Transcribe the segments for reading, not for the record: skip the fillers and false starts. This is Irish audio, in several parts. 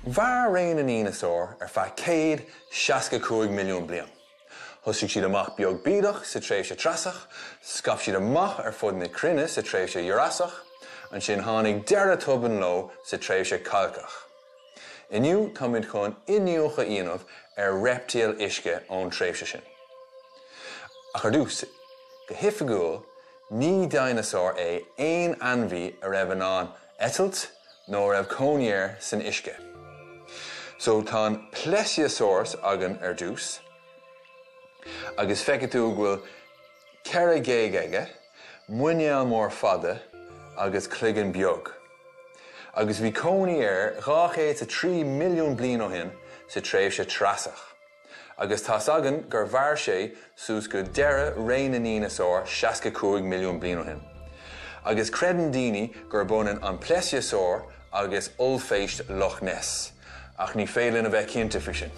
Bhar réin an dinosaur fa 165 milliún bliain. Thosigh siad amach beag bídach sa tréimhse trasach, scap siad amach fud na crinne sa tréimhse Jurasach, an sin tháinig deire tuban lo sa tréimhse Calcach. Inniu tá muid chun inniucha íonmh reptíal isce ón tréimhse sin. Ach ar dús, go hifigúil, ní dinosaur ein anmhí a raibh an etalt nó raibh cóinéir san isce. So tá Plesiosaurus agan ar dús, agus feice tú bhfuil ceithre géig aige, muineál mór fada agus cloigeann beag. Agus bhí cóinéir 3 milliún bliain ó shin sa tréimhse Trasach. Agus tá agan gur bhar sé sús go deire réin an dinosaur 65 milliún bliain ó shin. Agus credan daoine gur bunan an Plesiosaur agus ulféist Loch Ness, ach ní féileann a bheith cinnte fao sin.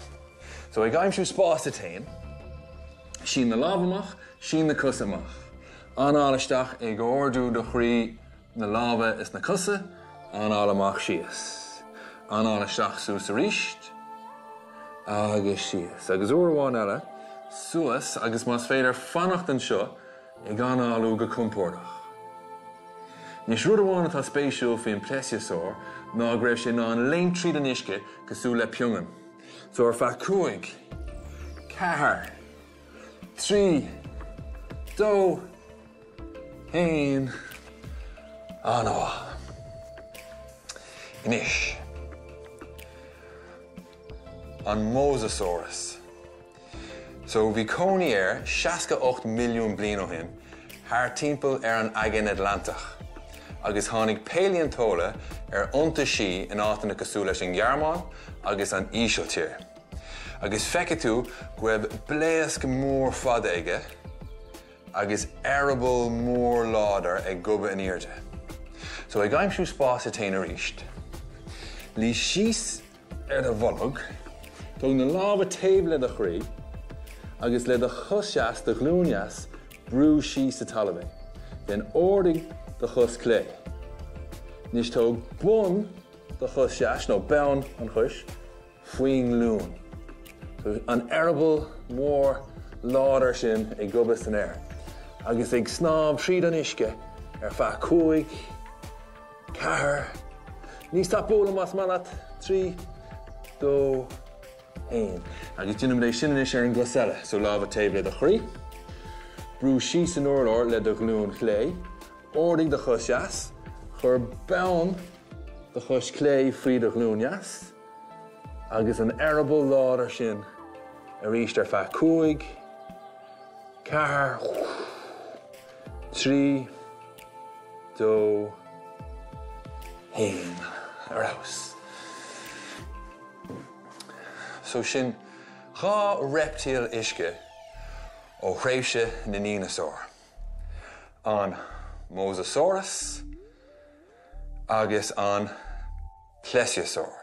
So ag aimsiú spás a tain, sin na lábhamach, sin na cusamach. Anáilisteach ag ordú do chrí na lábha is na cusa, análamach sias. Anáilisteach sús a ríist, agus sias. Agus uairháin eile, suas agus más féidir fannacht an seo ag análú go compordach. Nís rud amháin atá spéisiúil faoin Plesiosaur ná go raibh sé ná an léim tríd an isce cosú le peongan. So ar feadh 5, 4, 3, 2, 1, aná. Inis. An Mosasaurus. So bhí cóinéir 68 milliún bliain ó shin, thar timpeall ar an aigean Atlantach. Agus tháinig paleontóla ionta sí in átainna cosú leis an ghearmáin agus an ísiltír. Agus feice tú go raibh bléasc mór fada aige agus arable mór láidir ag gubba in airde. So ag aimsiú spás a tain a ríist. Lí síos ar do bholg, tug na lábha taobh le do chraí, agus le do chusseas do glúneas brú síos a talabé. Den ordig de chus clé. Nis tóg bun de chusseas nó bean an chus faoin lún. So an arable mór láidir sin ag gubas an air. Agus ag snáb tríd an isce ar feadh 5, 4, níos tá bóla más malat 3, 2, 1. Agus dúnam é sin is ar an glasile, so lábha taobh le do chraí, brú síos an urlár le do glún clé, ordig de chusseas, chur bean de chus clé faoi do glúneas, agus an arable láidir sin a ríist ar feadh 5, 4, 3, 2, 1. Ar house. So sin reptíal isce ó chréimhse na dinosaur. An Mosasaurus agus an Plesiosaur.